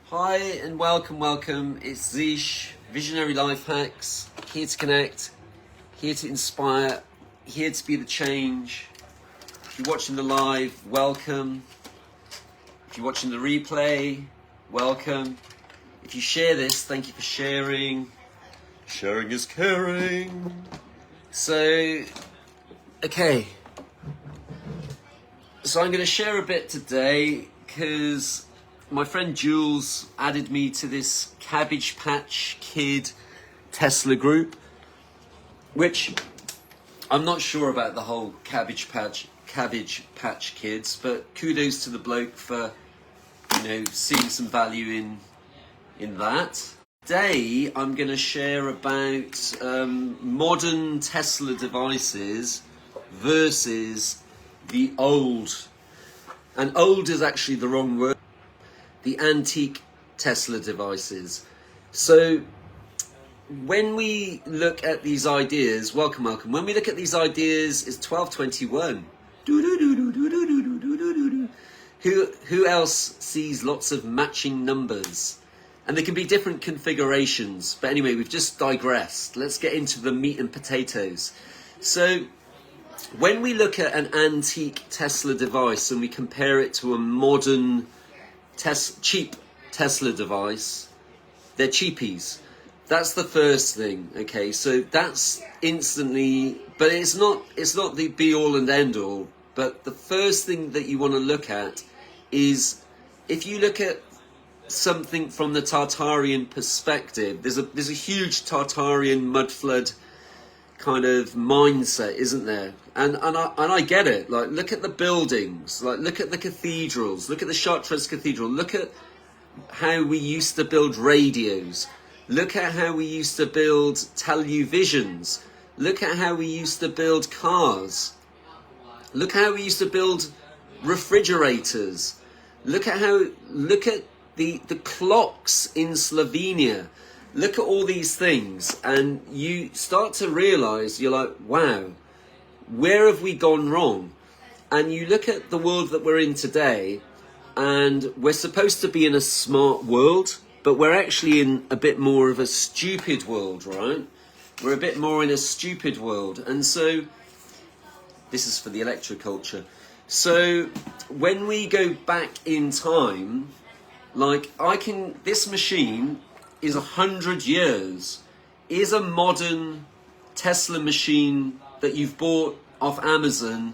Hi and welcome. It's Zish, Visionary Life Hacks, here to connect, here to inspire, here to be the change. If you're watching the live, welcome. If you're watching the replay, welcome. If you share this, thank you for sharing. Sharing is caring. So, okay. So I'm going to share a bit today because my friend Jules added me to this Cabbage Patch Kid Tesla group, which I'm not sure about the whole Cabbage Patch Kids, but kudos to the bloke for, seeing some value in that. Today I'm going to share about modern Tesla devices versus the old. And old is actually the wrong word. The antique Tesla devices. So when we look at these ideas, welcome. When we look at these ideas, it's 12:21. Who else sees lots of matching numbers? And there can be different configurations. But anyway, we've just digressed. Let's get into the meat and potatoes. So when we look at an antique Tesla device and we compare it to a modern cheap Tesla device, they're cheapies. That's the first thing. Okay, so that's instantly, but it's not the be all and end all. But the first thing that you want to look at is, if you look at something from the Tartarian perspective, there's a huge Tartarian mud flood kind of mindset, isn't there? And I get it. Like, look at the buildings, like look at the cathedrals, look at the Chartres Cathedral, look at how we used to build radios, look at how we used to build televisions, look at how we used to build cars, look how we used to build refrigerators, look at the clocks in Slovenia. Look at all these things, and you start to realize, you're like, wow, where have we gone wrong? And you look at the world that we're in today, and we're supposed to be in a smart world, but we're actually in a bit more of a stupid world, right? We're a bit more in a stupid world. And so, this is for the electroculture. So, when we go back in time, like, this machine is 100 years. Is a modern Tesla machine that you've bought off Amazon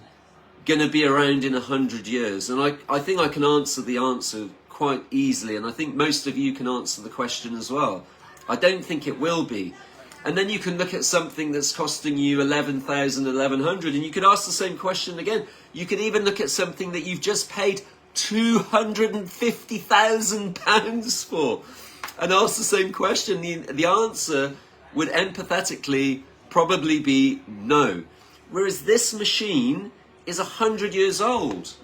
going to be around in 100 years? And I think I can answer the answer quite easily, and I think most of you can answer the question as well. I don't think it will be. And then you can look at something that's costing you 11,000, 1,100, and you could ask the same question again. You could even look at something that you've just paid £250,000 for, and ask the same question. The answer would empathetically probably be no. Whereas this machine is 100 years old.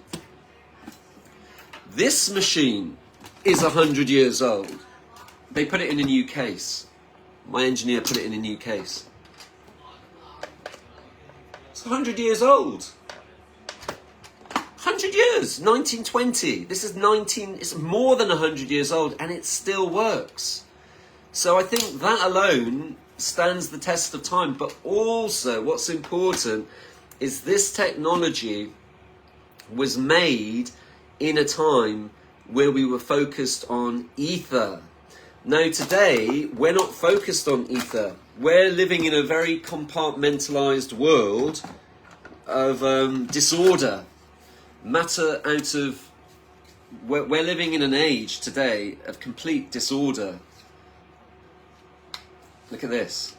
This machine is 100 years old. They put it in a new case. My engineer put it in a new case. It's 100 years old. 100 years, 1920. This is it's more than 100 years old, and it still works. So I think that alone stands the test of time. But also, what's important is this technology was made in a time where we were focused on ether. Now today, we're not focused on ether. We're living in a very compartmentalized world of disorder. Matter out of... We're living in an age today of complete disorder. Look at this.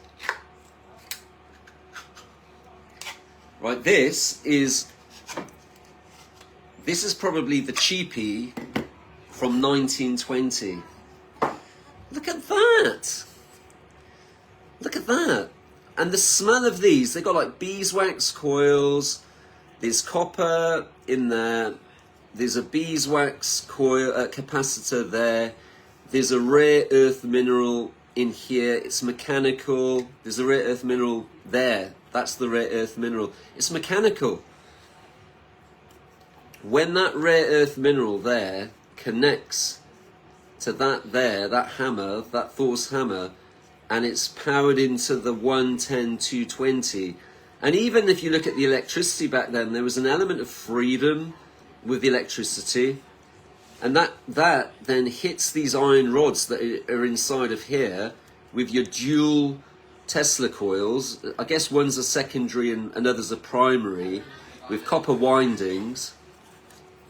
Right, this is probably the cheapie from 1920. Look at that. Look at that. And the smell of these, they've got like beeswax coils. There's copper in there. There's a beeswax coil capacitor there. There's a rare earth mineral in here. It's mechanical. There's a rare earth mineral there. That's the rare earth mineral. It's mechanical. When that rare earth mineral there connects to that there, that hammer, that Thor's hammer, and it's powered into the 110, 220. And even if you look at the electricity back then, there was an element of freedom with the electricity. And that then hits these iron rods that are inside of here with your dual Tesla coils. I guess one's a secondary and another's a primary, with copper windings.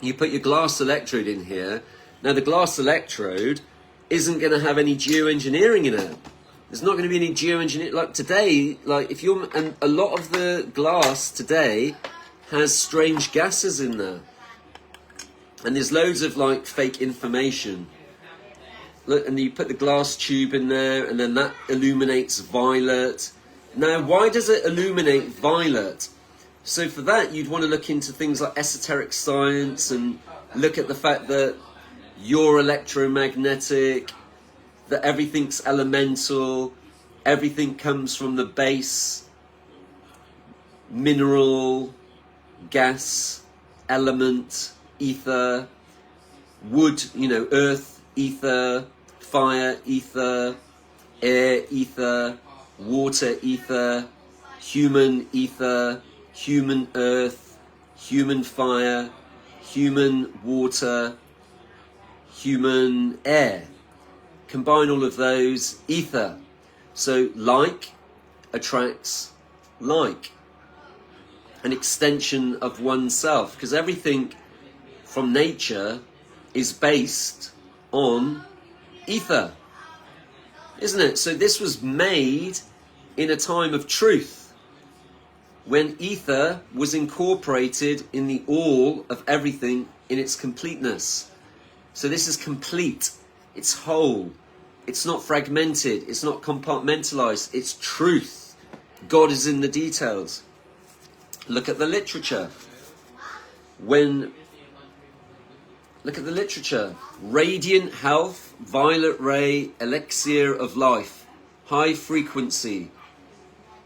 You put your glass electrode in here. Now the glass electrode isn't going to have any geoengineering in it. There's not going to be any geoengineering. Like today, like if you're, and a lot of the glass today has strange gases in there. And there's loads of like fake information. Look, and you put the glass tube in there, and then that illuminates violet. Now, why does it illuminate violet? So for that, you'd want to look into things like esoteric science and look at the fact that you're electromagnetic, that everything's elemental, everything comes from the base, mineral, gas, element, ether, wood, earth, ether, fire, ether, air, ether, water, ether, human earth, human fire, human water, human air. Combine all of those, ether. So like attracts like. An extension of oneself, because everything from nature is based on ether, isn't it? So this was made in a time of truth, when ether was incorporated in the all of everything in its completeness. So this is complete, it's whole, it's not fragmented, it's not compartmentalized, it's truth. God is in the details. Look at the literature. Look at the literature. Radiant health, violet ray, elixir of life, high frequency.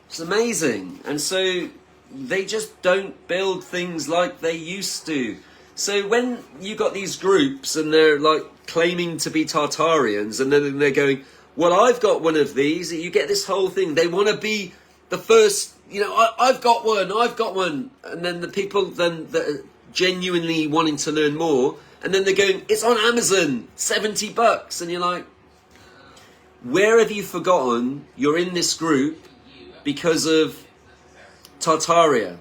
It's amazing. And so they just don't build things like they used to. So when you got these groups and they're like claiming to be Tartarians, and then they're going, well, I've got one of these, you get this whole thing. They want to be the first, I've got one. And then the people then that are genuinely wanting to learn more, and then they're going, it's on Amazon, $70. And you're like, where have you forgotten you're in this group because of Tartaria,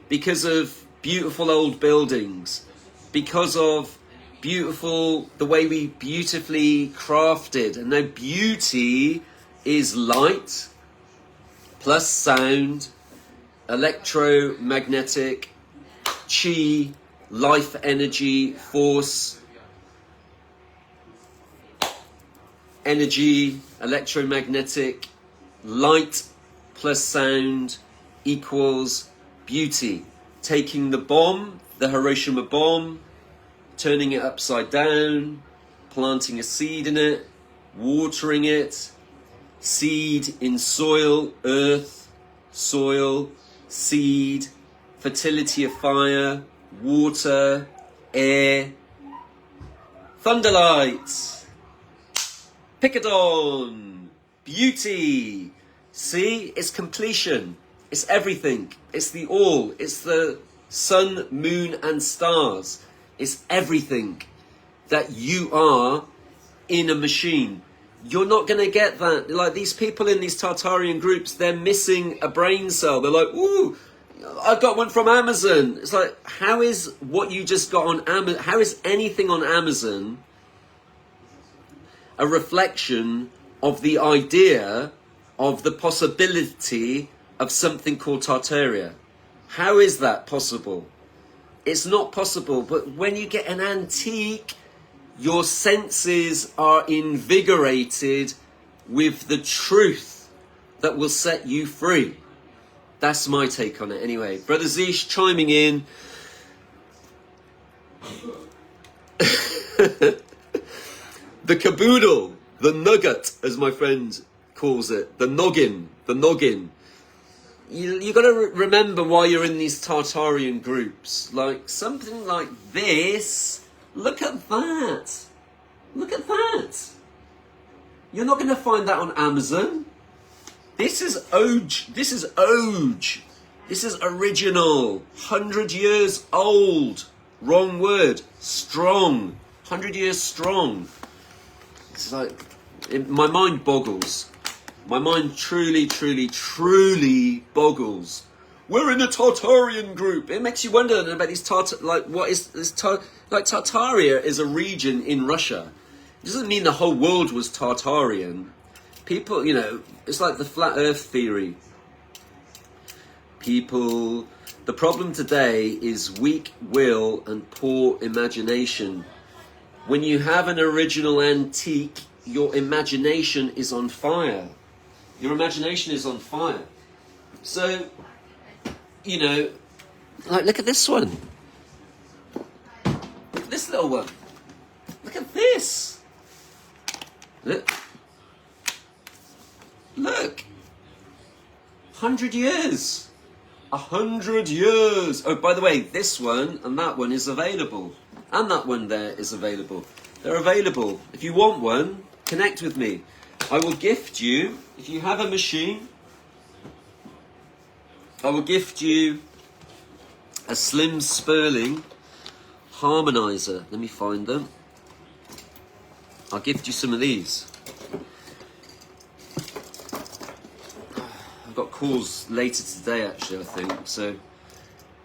because of beautiful old buildings, because of the way we beautifully crafted. And now beauty is light plus sound, electromagnetic, chi, life energy, force, energy, electromagnetic, light plus sound equals beauty. Taking the bomb, the Hiroshima bomb, turning it upside down, planting a seed in it, watering it, seed in soil, earth, soil, seed, fertility of fire, water, air, thunderlight, Picadon, beauty. See, it's completion. It's everything. It's the all. It's the sun, moon, and stars. It's everything that you are in a machine. You're not going to get that. Like these people in these Tartarian groups, they're missing a brain cell. They're like, ooh, I got one from Amazon. It's like, how is what you just got on Amazon, how is anything on Amazon a reflection of the idea of the possibility of something called Tartaria? How is that possible? It's not possible. But when you get an antique, your senses are invigorated with the truth that will set you free. That's my take on it anyway. Brother Zish chiming in. The caboodle, the nugget, as my friend calls it, the noggin. You got to remember why you're in these Tartarian groups. Like something like this. Look at that. Look at that. that. You're not going to find that on Amazon. This is Oj. This is Oj. This is original. 100 years old. Wrong word. Strong. 100 years strong. It's like, my mind boggles. My mind truly, truly, truly boggles. We're in a Tartarian group. It makes you wonder about these what is this like Tartaria is a region in Russia. It doesn't mean the whole world was Tartarian. People, you know, it's like the flat earth theory. People, the problem today is weak will and poor imagination. When you have an original antique, your imagination is on fire. Your imagination is on fire. So, you know, like, look at this one. Look at this little one. Look at this. Look. Look. 100 years. 100 years. Oh, by the way, this one and that one is available. And that one there is available. They're available. If you want one, connect with me. I will gift you, if you have a machine, I will gift you a slim Sperling harmonizer. Let me find them. I'll gift you some of these. I've got calls later today, actually, I think. So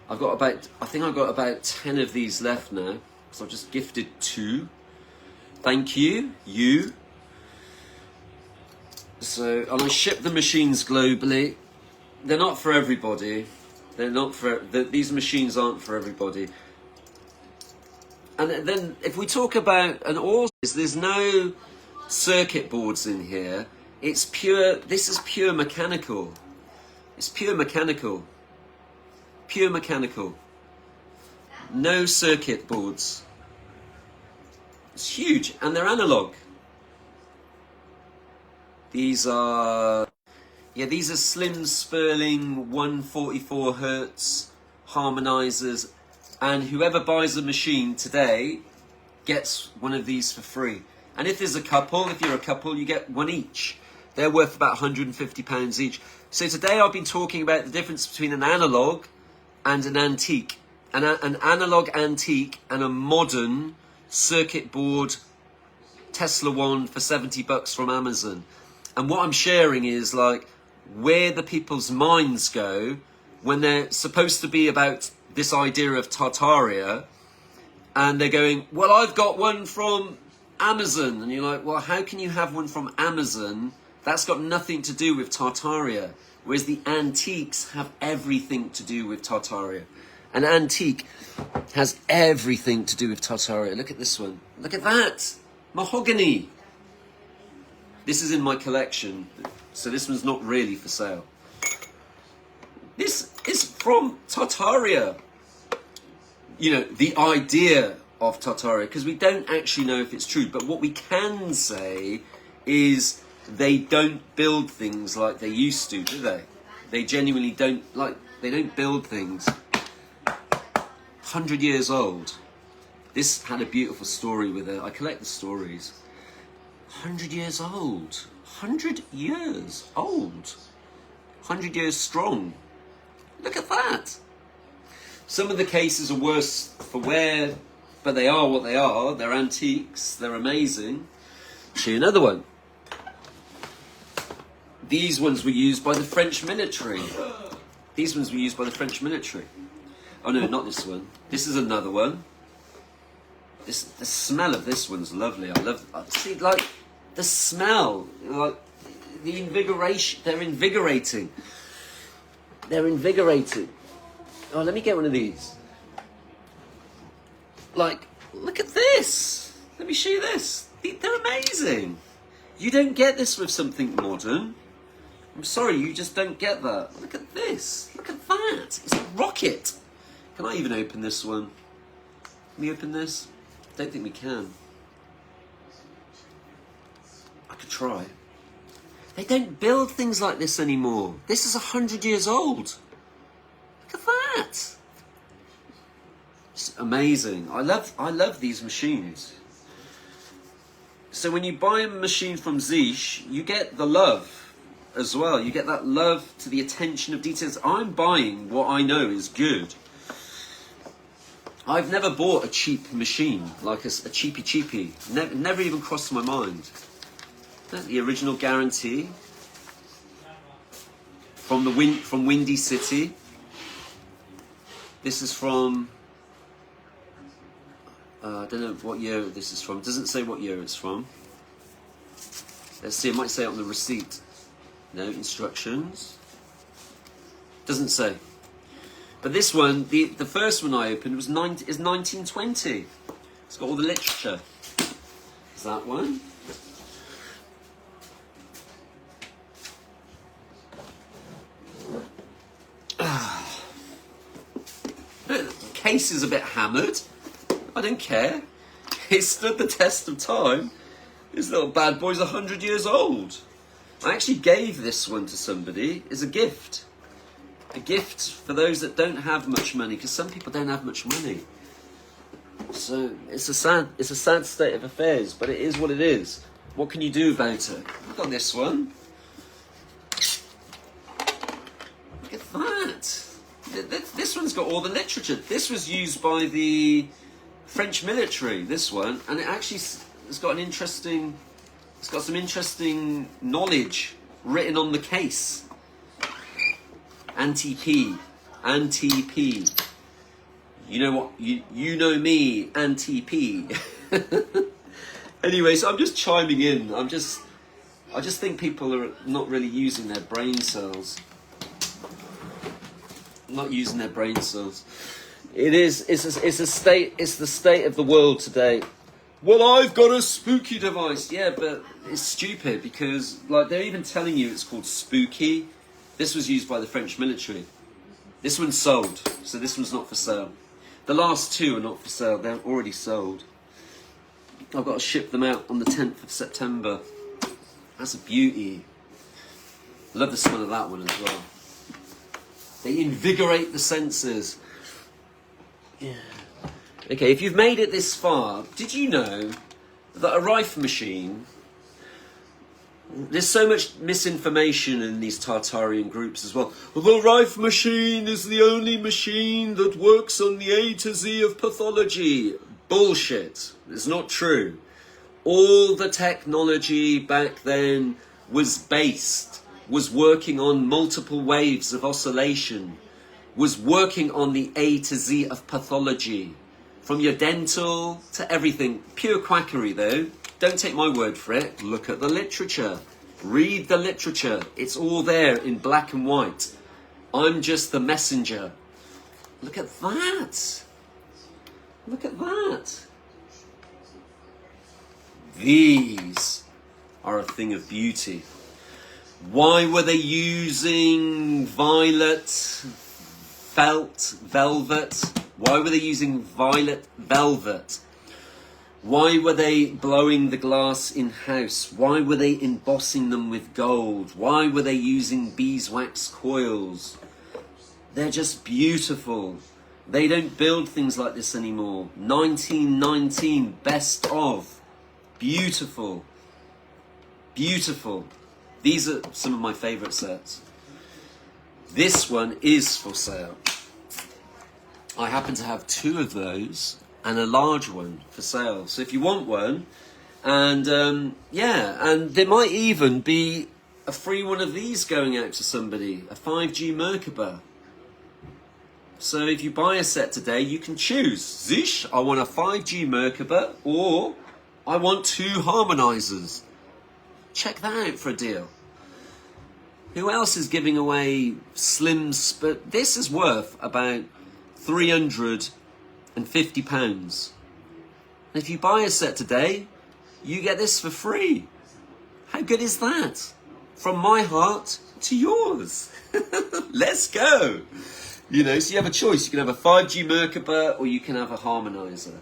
I've got about 10 of these left now. So I've just gifted 2. Thank you, you. So, and I ship the machines globally. They're not for everybody. They're not for, these machines aren't for everybody. And then if we talk about an ore, there's no circuit boards in here. It's pure, this is pure mechanical. It's pure mechanical. Pure mechanical. No circuit boards. It's huge, and they're analog. These are slim Sperling 144 Hertz harmonizers, and whoever buys a machine today gets one of these for free. And if there's a couple, if you're a couple, you get one each. They're worth about £150 each. So today I've been talking about the difference between an analog and an antique. An analog antique and a modern circuit board Tesla one for $70 from Amazon. And what I'm sharing is like where the people's minds go when they're supposed to be about this idea of Tartaria, and they're going, well, I've got one from Amazon. And you're like, well, how can you have one from Amazon? That's got nothing to do with Tartaria. Whereas the antiques have everything to do with Tartaria. An antique has everything to do with Tartaria. Look at this one. Look at that. Mahogany. This is in my collection, so this one's not really for sale. This is from Tartaria. You know, the idea of Tartaria, because we don't actually know if it's true, but what we can say is they don't build things like they used to, do they? They genuinely don't, like, they don't build things. 100 years old. This had a beautiful story with it. I collect the stories. 100 years old. 100 years old. 100 years strong. Look at that. Some of the cases are worse for wear, but they are what they are. They're antiques. They're amazing. Show you another one. These ones were used by the French military. These ones were used by the French military. Oh no, not this one. This is another one. The smell of this one's lovely. See, like, the smell, like, the invigoration, they're invigorating. They're invigorating. Oh, let me get one of these. Like, look at this. Let me show you this. They're amazing. You don't get this with something modern. I'm sorry, you just don't get that. Look at this. Look at that. It's a rocket. Can I even open this one? Can we open this? I don't think we can. I could try. They don't build things like this anymore. This is 100 years old. Look at that. It's amazing. I love these machines. So when you buy a machine from Zeiss, you get the love as well. You get that love to the attention of details. I'm buying what I know is good. I've never bought a cheap machine, like a cheapy. Never even crossed my mind. The original guarantee from Windy City. This is from, I don't know what year this is from. It doesn't say what year it's from. Let's see, it might say it on the receipt. No, instructions. Doesn't say. But this one, the first one I opened is 1920. It's got all the literature. Is that one? The case is a bit hammered. I don't care. It stood the test of time. This little bad boy's 100 years old. I actually gave this one to somebody as a gift. A gift for those that don't have much money, because some people don't have much money. So it's a sad state of affairs, but it is what it is. What can you do about it? Look at this one. Look at that. This one's got all the literature. This was used by the French military, this one, and it actually has got it's got some interesting knowledge written on the case. Anti-P. You know what? You know me, Anti-P. Anyway, so I'm just chiming in. I just think people are not really using their brain cells. Not using their brain cells. It's the state of the world today. Well, I've got a spooky device. Yeah, but it's stupid because like they're even telling you it's called spooky. This was used by the French military. This one's sold, so this one's not for sale. The last two are not for sale. They're already sold. I've got to ship them out on the 10th of September. That's a beauty. Love the smell of that one as well. They invigorate the senses. Yeah. Okay, if you've made it this far, did you know that a Rife machine... There's so much misinformation in these Tartarian groups as well. The Rife machine is the only machine that works on the A to Z of pathology. Bullshit. It's not true. All the technology back then was working on multiple waves of oscillation, was working on the A to Z of pathology. From your dental to everything. Pure quackery though. Don't take my word for it. Look at the literature. Read the literature. It's all there in black and white. I'm just the messenger. Look at that. Look at that. These are a thing of beauty. Why were they using violet velvet? Why were they using violet velvet? Why were they blowing the glass in-house? Why were they embossing them with gold? Why were they using beeswax coils? They're just beautiful. They don't build things like this anymore. 1919, best of. Beautiful. Beautiful. These are some of my favourite sets. This one is for sale. I happen to have two of those and a large one for sale. So if you want one, and yeah, and there might even be a free one of these going out to somebody, a 5G Merkaba. So if you buy a set today, you can choose. Zish, I want a 5G Merkaba, or I want 2 harmonizers. Check that out for a deal. Who else is giving away slims? But this is worth about £350. And if you buy a set today, you get this for free. How good is that? From my heart to yours. Let's go. You know, so you have a choice. You can have a 5G Merkaba or you can have a harmonizer.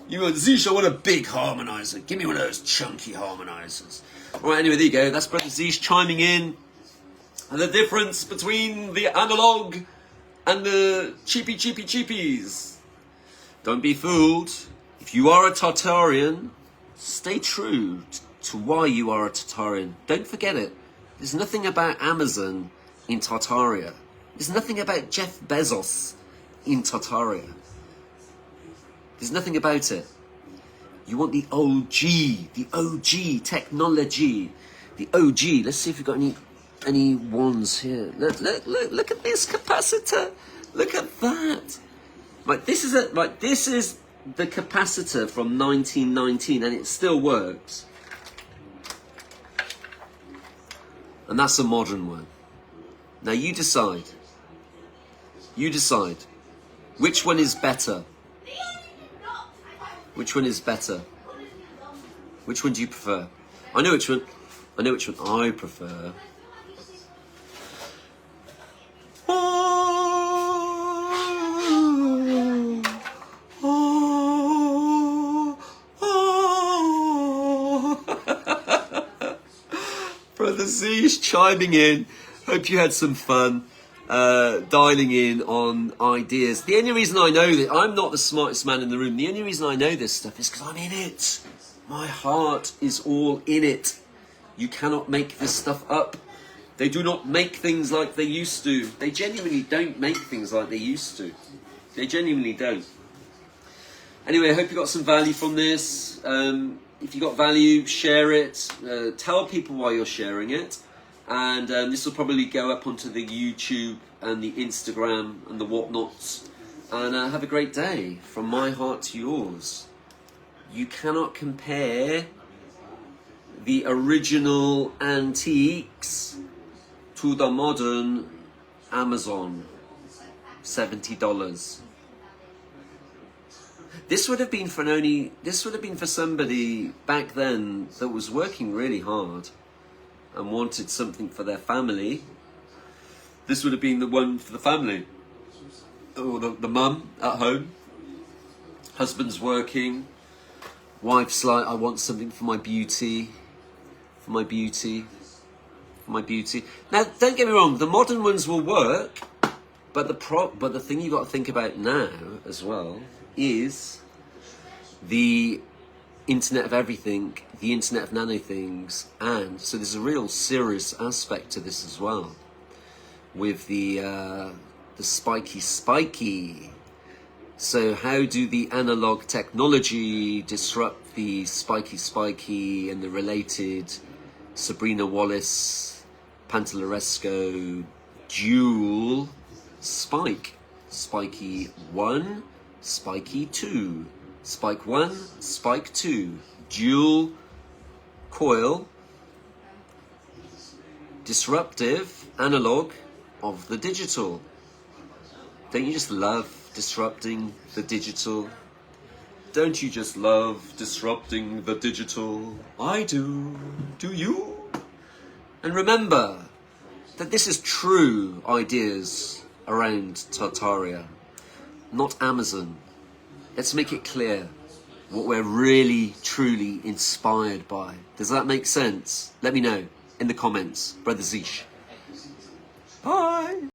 You want Zish, I want a big harmonizer. Give me one of those chunky harmonizers. Alright, anyway, there you go. That's Brother Zish chiming in. And the difference between the Analogue and the cheapies. Don't be fooled. If you are a Tartarian, Stay true to why you are a Tartarian. Don't forget it. There's nothing about Amazon in Tartaria. There's nothing about Jeff Bezos in Tartaria. There's nothing about it. You want the OG technology, the OG. Let's see if we've got any ones here. Look at this capacitor. Look at that. Right, this is the capacitor from 1919, and it still works. And that's a modern one. Now you decide. You decide. Which one is better? Which one is better? Which one do you prefer? I know which one I prefer. Brother Z is chiming in. Hope you had some fun dialing in on ideas. The only reason I know that I'm not the smartest man in the room, the only reason I know this stuff is because I'm in it. My heart is all in it. You cannot make this stuff up. They do not make things like they used to. They genuinely don't make things like they used to. They genuinely don't. Anyway, I hope you got some value from this. If you got value, share it. Tell people why you're sharing it. And this will probably go up onto the YouTube and the Instagram and the whatnots. And have a great day from my heart to yours. You cannot compare the original antiques to the modern Amazon. $70. This would have been for somebody back then that was working really hard and wanted something for their family. This would have been the one for the family. Or the mum at home. Husband's working. Wife's like, I want something for my beauty. For my beauty. For my beauty. Now, don't get me wrong, the modern ones will work, but the thing you got to think about now as well is the Internet of Everything, the Internet of Nano Things, and so there's a real serious aspect to this as well, with the spiky. So how do the analog technology disrupt the spiky and the related Sabrina Wallace, Pantalleresco dual spike? Spiky 1, spiky 2. Spike 1, spike 2. Dual coil, disruptive analog of the digital. Don't you just love disrupting the digital? Don't you just love disrupting the digital? I do. Do you? And remember that this is true ideas around Tartaria, not Amazon. Let's make it clear what we're really, truly inspired by. Does that make sense? Let me know in the comments. Brother Zish. Bye.